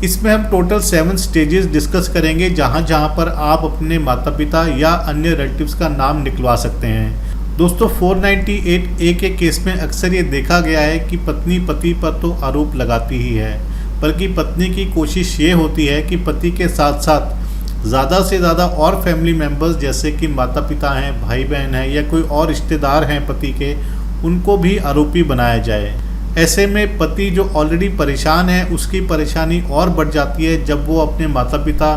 इसमें हम total 7 stages discuss करेंगे जहां पर आप अपने माता पिता या अन्य रिलेटिव्स का नाम निकलवा सकते हैं। दोस्तों 498A के केस में अक्सर ये देखा गया है कि पत्नी पति पर तो आरोप लगाती ही है, बल्कि पत्नी की कोशिश ये होती है कि पति के साथ साथ ज़्यादा से ज़्यादा और फैमिली मेम्बर्स जैसे कि माता पिता हैं, भाई बहन हैं या कोई और रिश्तेदार हैं पति के, उनको भी आरोपी बनाया जाए। ऐसे में पति जो ऑलरेडी परेशान है उसकी परेशानी और बढ़ जाती है जब वो अपने माता पिता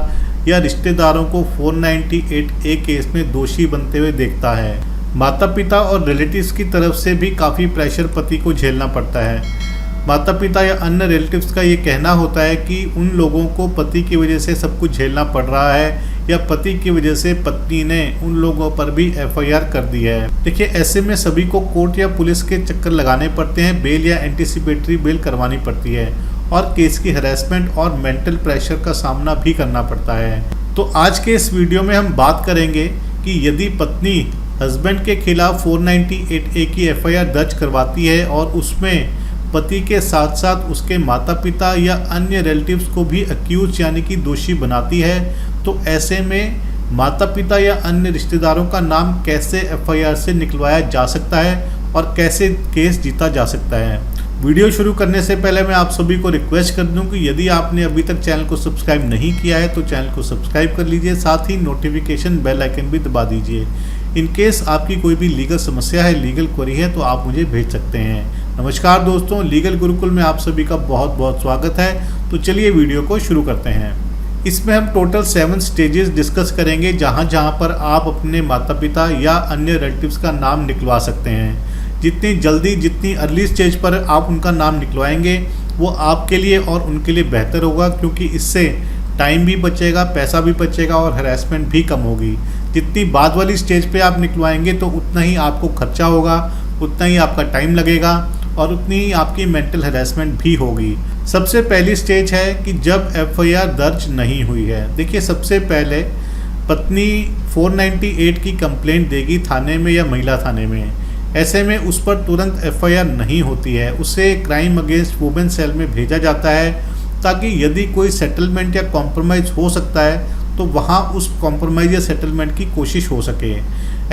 या रिश्तेदारों को 498A केस में दोषी बनते हुए देखता है। माता पिता और रिलेटिव्स की तरफ से भी काफ़ी प्रेशर पति को झेलना पड़ता है। माता पिता या अन्य रिलेटिव्स का ये कहना होता है कि उन लोगों को पति की वजह से सब कुछ झेलना पड़ रहा है या पति की वजह से पत्नी ने उन लोगों पर भी FIR कर दी है। देखिए ऐसे में सभी को कोर्ट या पुलिस के चक्कर लगाने पड़ते हैं, बेल या एंटीसिपेटरी बेल करवानी पड़ती है और केस की हरेसमेंट और मेंटल प्रेशर का सामना भी करना पड़ता है। तो आज के इस वीडियो में हम बात करेंगे कि यदि पत्नी हस्बैंड के खिलाफ 498A की FIR दर्ज करवाती है और उसमें पति के साथ साथ उसके माता पिता या अन्य रिलेटिव्स को भी अक्यूज यानी कि दोषी बनाती है, तो ऐसे में माता पिता या अन्य रिश्तेदारों का नाम कैसे FIR से निकलवाया जा सकता है और कैसे केस जीता जा सकता है। वीडियो शुरू करने से पहले मैं आप सभी को रिक्वेस्ट कर दूं कि यदि आपने अभी तक चैनल को सब्सक्राइब नहीं किया है तो चैनल को सब्सक्राइब कर लीजिए, साथ ही नोटिफिकेशन बेल आइकन भी दबा दीजिए। इन केस आपकी कोई भी लीगल समस्या है, लीगल क्वेरी है, तो आप मुझे भेज सकते हैं। नमस्कार दोस्तों, लीगल गुरुकुल में आप सभी का बहुत बहुत स्वागत है। तो चलिए वीडियो को शुरू करते हैं। इसमें हम टोटल 7 स्टेजेस डिस्कस करेंगे जहां पर आप अपने माता पिता या अन्य रिलेटिव्स का नाम निकलवा सकते हैं। जितनी जल्दी जितनी अर्ली स्टेज पर आप उनका नाम निकलवाएंगे वो आपके लिए और उनके लिए बेहतर होगा, क्योंकि इससे टाइम भी बचेगा, पैसा भी बचेगा और हरासमेंट भी कम होगी। जितनी बाद वाली स्टेज पे आप निकलवाएंगे तो उतना ही आपको खर्चा होगा, उतना ही आपका टाइम लगेगा और उतनी ही आपकी मेंटल हरासमेंट भी होगी। सबसे पहली स्टेज है कि जब FIR दर्ज नहीं हुई है। देखिए सबसे पहले पत्नी 498 की कंप्लेंट देगी थाने में या महिला थाने में। ऐसे में उस पर तुरंत FIR नहीं होती है, उसे क्राइम अगेंस्ट वुमेन सेल में भेजा जाता है ताकि यदि कोई सेटलमेंट या कॉम्प्रोमाइज़ हो सकता है तो वहाँ उस कॉम्प्रोमाइज़ या सेटलमेंट की कोशिश हो सके।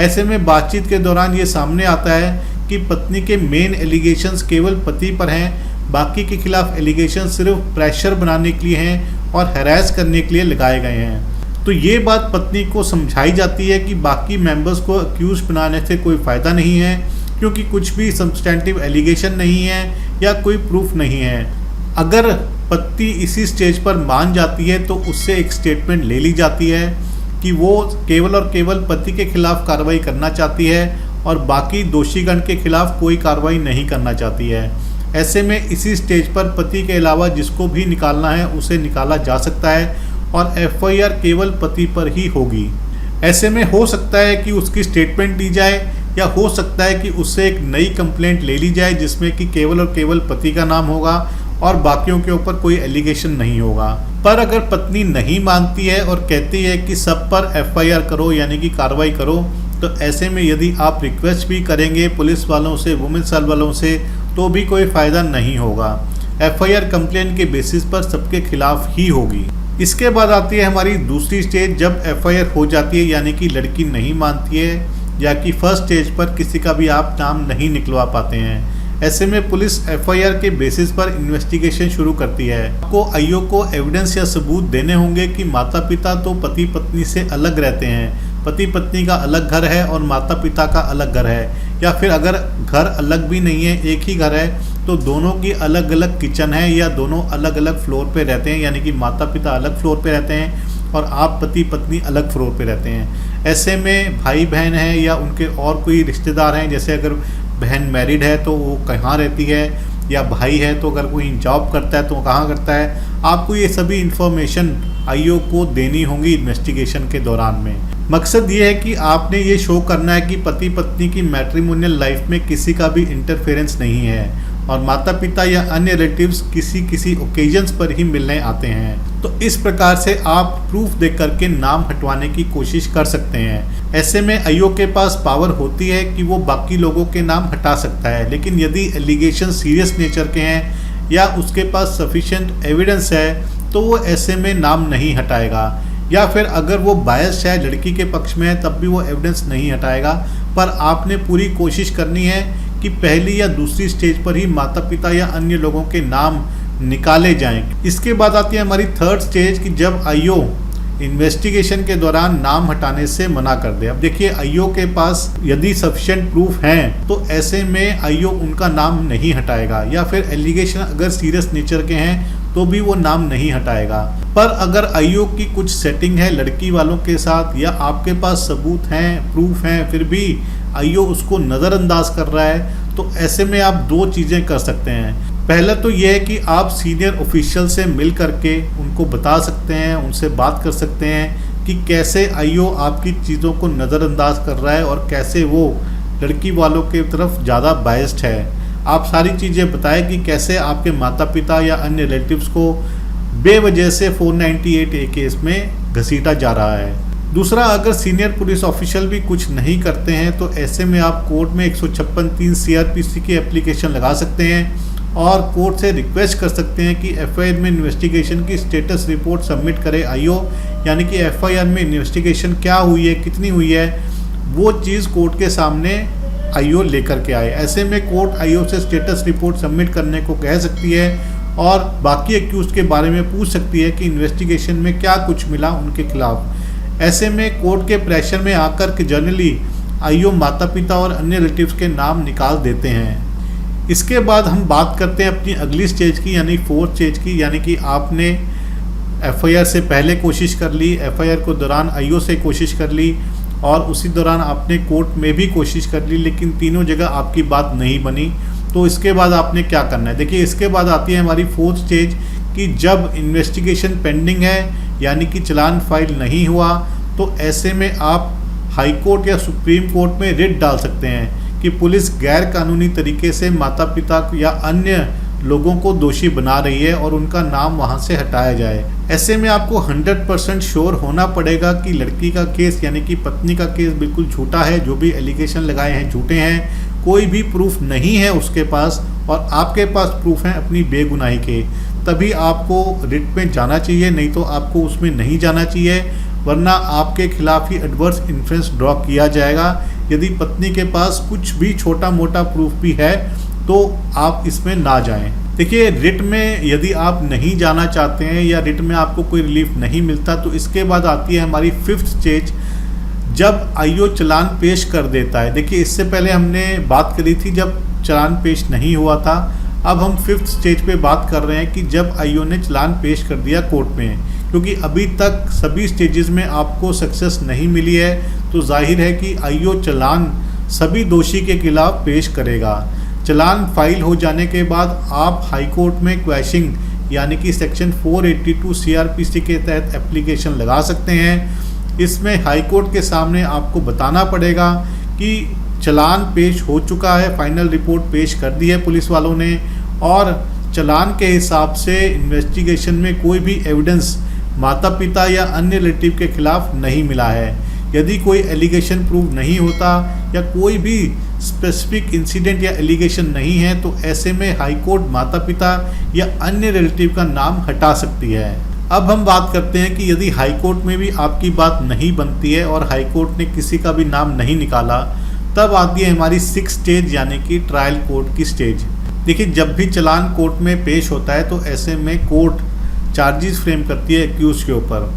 ऐसे में बातचीत के दौरान ये सामने आता है कि पत्नी के मेन एलिगेशंस केवल पति पर हैं, बाकी के खिलाफ एलिगेशन सिर्फ प्रेशर बनाने के लिए हैं और हैरेस करने के लिए लगाए गए हैं। तो ये बात पत्नी को समझाई जाती है कि बाकी मेंबर्स को अक्यूज बनाने से कोई फ़ायदा नहीं है, क्योंकि कुछ भी सब्सटेंटिव एलिगेशन नहीं है या कोई प्रूफ नहीं है। अगर पत्नी इसी स्टेज पर मान जाती है तो उससे एक स्टेटमेंट ले ली जाती है कि वो केवल और केवल पति के खिलाफ कार्रवाई करना चाहती है और बाकी दोषीगण के खिलाफ कोई कार्रवाई नहीं करना चाहती है। ऐसे में इसी स्टेज पर पति के अलावा जिसको भी निकालना है उसे निकाला जा सकता है और FIR केवल पति पर ही होगी। ऐसे में हो सकता है कि उसकी स्टेटमेंट ली जाए या हो सकता है कि उससे एक नई कंप्लेंट ले ली जाए जिसमें कि केवल और केवल पति का नाम होगा और बाकियों के ऊपर कोई एलिगेशन नहीं होगा। पर अगर पत्नी नहीं मानती है और कहती है कि सब पर FIR करो यानी कि कार्रवाई करो, तो ऐसे में यदि आप रिक्वेस्ट भी करेंगे पुलिस वालों से, वुमेन सेल वालों से, तो भी कोई फ़ायदा नहीं होगा। FIR कंप्लेंट के बेसिस पर सबके खिलाफ ही होगी। इसके बाद आती है हमारी दूसरी स्टेज, जब FIR हो जाती है यानी कि लड़की नहीं मानती है या कि फर्स्ट स्टेज पर किसी का भी आप नाम नहीं निकलवा पाते हैं। ऐसे में पुलिस FIR के बेसिस पर इन्वेस्टिगेशन शुरू करती है। आपको आईओ को एविडेंस या सबूत देने होंगे कि माता पिता तो पति पत्नी से अलग रहते हैं, पति पत्नी का अलग घर है और माता पिता का अलग घर है, या फिर अगर घर अलग भी नहीं है, एक ही घर है, तो दोनों की अलग अलग किचन है या दोनों अलग अलग फ्लोर पे रहते हैं, यानी कि माता पिता अलग फ्लोर पे रहते हैं और आप पति पत्नी अलग फ्लोर पे रहते हैं। ऐसे में भाई बहन हैं या उनके और कोई रिश्तेदार हैं, जैसे अगर बहन मैरिड है तो वो कहाँ रहती है, या भाई है तो अगर कोई जॉब करता है तो कहाँ करता है, आपको ये सभी इन्फॉर्मेशन आईओ को देनी होंगी इन्वेस्टिगेशन के दौरान में। मकसद ये है कि आपने ये शो करना है कि पति पत्नी की मैट्रिमोनियल लाइफ में किसी का भी इंटरफेरेंस नहीं है और माता पिता या अन्य रिलेटिव्स किसी ओकेजन्स पर ही मिलने आते हैं। तो इस प्रकार से आप प्रूफ देख करके नाम हटवाने की कोशिश कर सकते हैं। ऐसे में आईओ के पास पावर होती है कि वो बाकी लोगों के नाम हटा सकता है, लेकिन यदि एलिगेशन सीरियस नेचर के हैं या उसके पास सफिशिएंट एविडेंस है तो वो ऐसे में नाम नहीं हटाएगा, या फिर अगर वो बायस है लड़की के पक्ष में है तब भी वो एविडेंस नहीं हटाएगा। पर आपने पूरी कोशिश करनी है कि पहली या दूसरी स्टेज पर ही माता पिता या अन्य लोगों के नाम निकाले जाएं। इसके बाद आती है हमारी थर्ड स्टेज कि जब आईओ इन्वेस्टिगेशन के दौरान नाम हटाने से मना कर दे। अब देखिए आईओ के पास यदि सफिशिएंट प्रूफ हैं तो ऐसे में आईओ उनका नाम नहीं हटाएगा, या फिर एलिगेशन अगर सीरियस नेचर के हैं तो भी वो नाम नहीं हटाएगा। पर अगर आईओ की कुछ सेटिंग है लड़की वालों के साथ या आपके पास सबूत हैं, प्रूफ हैं, फिर भी आईओ उसको नज़रअंदाज कर रहा है, तो ऐसे में आप दो चीज़ें कर सकते हैं। पहला तो यह है कि आप सीनियर ऑफिशियल से मिल करके उनको बता सकते हैं, उनसे बात कर सकते हैं कि कैसे आईओ आपकी चीज़ों को नज़रअंदाज कर रहा है और कैसे वो लड़की वालों की तरफ ज़्यादा बायस्ड है। आप सारी चीज़ें बताएं कि कैसे आपके माता पिता या अन्य रिलेटिव्स को बेवजह से 498A केस में घसीटा जा रहा है। दूसरा, अगर सीनियर पुलिस ऑफिशियल भी कुछ नहीं करते हैं तो ऐसे में आप कोर्ट में 156(3) CRPC की एप्लीकेशन लगा सकते हैं और कोर्ट से रिक्वेस्ट कर सकते हैं कि FIR में इन्वेस्टिगेशन की स्टेटस रिपोर्ट सबमिट करे आईओ, यानी कि FIR में इन्वेस्टिगेशन क्या हुई है, कितनी हुई है, वो चीज़ कोर्ट के सामने आईओ लेकर के आए। ऐसे में कोर्ट आईओ से स्टेटस रिपोर्ट सबमिट करने को कह सकती है और बाकी एक्यूज के बारे में पूछ सकती है कि इन्वेस्टिगेशन में क्या कुछ मिला उनके खिलाफ। ऐसे में कोर्ट के प्रेशर में आकर के जनरली आईओ माता पिता और अन्य रिलेटिव्स के नाम निकाल देते हैं। इसके बाद हम बात करते हैं अपनी अगली स्टेज की, यानी फोर्थ स्टेज की, यानी कि आपने FIR से पहले कोशिश कर ली, FIR को दौरान आईओ से कोशिश कर ली और उसी दौरान आपने कोर्ट में भी कोशिश कर ली, लेकिन तीनों जगह आपकी बात नहीं बनी। तो इसके बाद आपने क्या करना है? देखिए इसके बाद आती है हमारी फोर्थ स्टेज कि जब इन्वेस्टिगेशन पेंडिंग है, यानी कि चालान फाइल नहीं हुआ, तो ऐसे में आप हाई कोर्ट या सुप्रीम कोर्ट में रिट डाल सकते हैं कि पुलिस गैर कानूनी तरीके से माता पिता या अन्य लोगों को दोषी बना रही है और उनका नाम वहां से हटाया जाए। ऐसे में आपको 100% श्योर होना पड़ेगा कि लड़की का केस यानी कि पत्नी का केस बिल्कुल झूठा है, जो भी एलिगेशन लगाए हैं झूठे हैं, कोई भी प्रूफ नहीं है उसके पास और आपके पास प्रूफ है अपनी बेगुनाही के, तभी आपको रिट में जाना चाहिए, नहीं तो आपको उसमें नहीं जाना चाहिए, वरना आपके खिलाफ ही एडवर्स इन्फ्लुएंस ड्रॉ किया जाएगा। यदि पत्नी के पास कुछ भी छोटा मोटा प्रूफ भी है तो आप इसमें ना जाएं। देखिए रिट में यदि आप नहीं जाना चाहते हैं या रिट में आपको कोई रिलीफ नहीं मिलता, तो इसके बाद आती है हमारी फिफ्थ स्टेज, जब आईओ चालान पेश कर देता है। देखिए इससे पहले हमने बात करी थी जब चालान पेश नहीं हुआ था, अब हम फिफ्थ स्टेज पे बात कर रहे हैं कि जब आईओ ने चालान पेश कर दिया कोर्ट में, क्योंकि अभी तक सभी स्टेजेस में आपको सक्सेस नहीं मिली है, तो जाहिर है कि आईओ चालान सभी दोषी के खिलाफ पेश करेगा। चालान फाइल हो जाने के बाद आप हाई कोर्ट में क्वैशिंग यानी कि सेक्शन 482 CRPC के तहत एप्लीकेशन लगा सकते हैं। इसमें हाई कोर्ट के सामने आपको बताना पड़ेगा कि चालान पेश हो चुका है, फाइनल रिपोर्ट पेश कर दी है पुलिस वालों ने और चालान के हिसाब से इन्वेस्टिगेशन में कोई भी एविडेंस माता पिता या अन्य रिलेटिव के खिलाफ नहीं मिला है। यदि कोई एलिगेशन प्रूव नहीं होता या कोई भी स्पेसिफिक इंसिडेंट या एलिगेशन नहीं है, तो ऐसे में हाई कोर्ट माता पिता या अन्य रिलेटिव का नाम हटा सकती है। अब हम बात करते हैं कि यदि हाई कोर्ट में भी आपकी बात नहीं बनती है और हाई कोर्ट ने किसी का भी नाम नहीं निकाला, तब आती है हमारी सिक्स्थ स्टेज यानी कि ट्रायल कोर्ट की स्टेज। देखिए जब भी चालान कोर्ट में पेश होता है तो ऐसे में कोर्ट चार्जेस फ्रेम करती है एक्यूज के ऊपर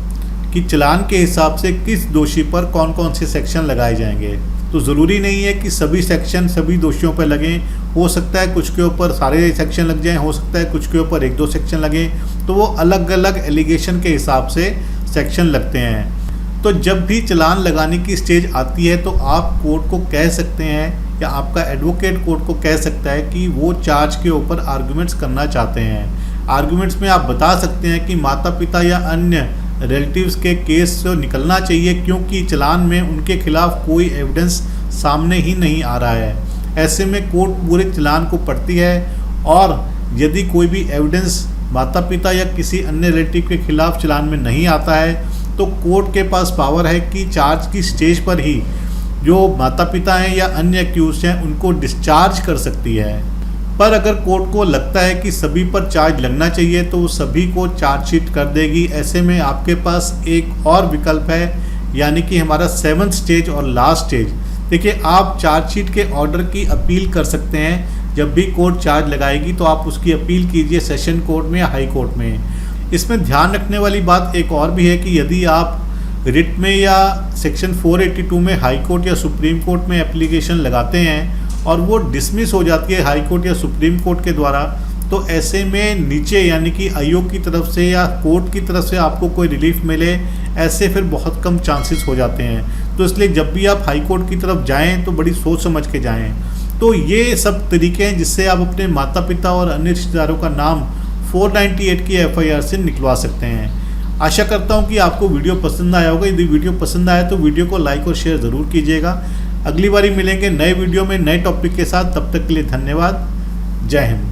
कि चालान के हिसाब से किस दोषी पर कौन कौन से सेक्शन लगाए जाएंगे। तो ज़रूरी नहीं है कि सभी सेक्शन सभी दोषियों पर लगें, हो सकता है कुछ के ऊपर सारे सेक्शन लग जाएं, हो सकता है कुछ के ऊपर 1-2 सेक्शन लगें, तो वो अलग अलग एलिगेशन के हिसाब से सेक्शन लगते हैं। तो जब भी चालान लगाने की स्टेज आती है तो आप कोर्ट को कह सकते हैं या आपका एडवोकेट कोर्ट को कह सकता है कि वो चार्ज के ऊपर आर्गूमेंट्स करना चाहते हैं। आर्गूमेंट्स में आप बता सकते हैं कि माता पिता या अन्य रिलेटिव्स के केस से निकलना चाहिए क्योंकि चालान में उनके खिलाफ कोई एविडेंस सामने ही नहीं आ रहा है। ऐसे में कोर्ट पूरे चालान को पढ़ती है और यदि कोई भी एविडेंस माता पिता या किसी अन्य रिलेटिव के खिलाफ चालान में नहीं आता है तो कोर्ट के पास पावर है कि चार्ज की स्टेज पर ही जो माता पिता हैं या अन्य एक्यूज हैं उनको डिस्चार्ज कर सकती है। पर अगर कोर्ट को लगता है कि सभी पर चार्ज लगना चाहिए तो वो सभी को चार्जशीट कर देगी। ऐसे में आपके पास एक और विकल्प है, यानी कि हमारा 7th स्टेज और लास्ट स्टेज। देखिए, आप चार्जशीट के ऑर्डर की अपील कर सकते हैं। जब भी कोर्ट चार्ज लगाएगी तो आप उसकी अपील कीजिए सेशन कोर्ट में या हाई कोर्ट में। इसमें ध्यान रखने वाली बात एक और भी है कि यदि आप रिट में या सेक्शन 482 में हाई कोर्ट या सुप्रीम कोर्ट में एप्लीकेशन लगाते हैं और वो डिसमिस हो जाती है हाई कोर्ट या सुप्रीम कोर्ट के द्वारा, तो ऐसे में नीचे यानी कि आयोग की तरफ से या कोर्ट की तरफ से आपको कोई रिलीफ मिले, ऐसे फिर बहुत कम चांसेस हो जाते हैं। तो इसलिए जब भी आप हाई कोर्ट की तरफ जाएं तो बड़ी सोच समझ के जाएं। तो ये सब तरीके हैं जिससे आप अपने माता पिता और अन्य रिश्तेदारों का नाम 498 की FIR से निकलवा सकते हैं। आशा करता हूँ कि आपको वीडियो पसंद आया होगा। यदि वीडियो पसंद आया तो वीडियो को लाइक और शेयर ज़रूर कीजिएगा। अगली बारी मिलेंगे नए वीडियो में नए टॉपिक के साथ। तब तक के लिए धन्यवाद। जय हिंद।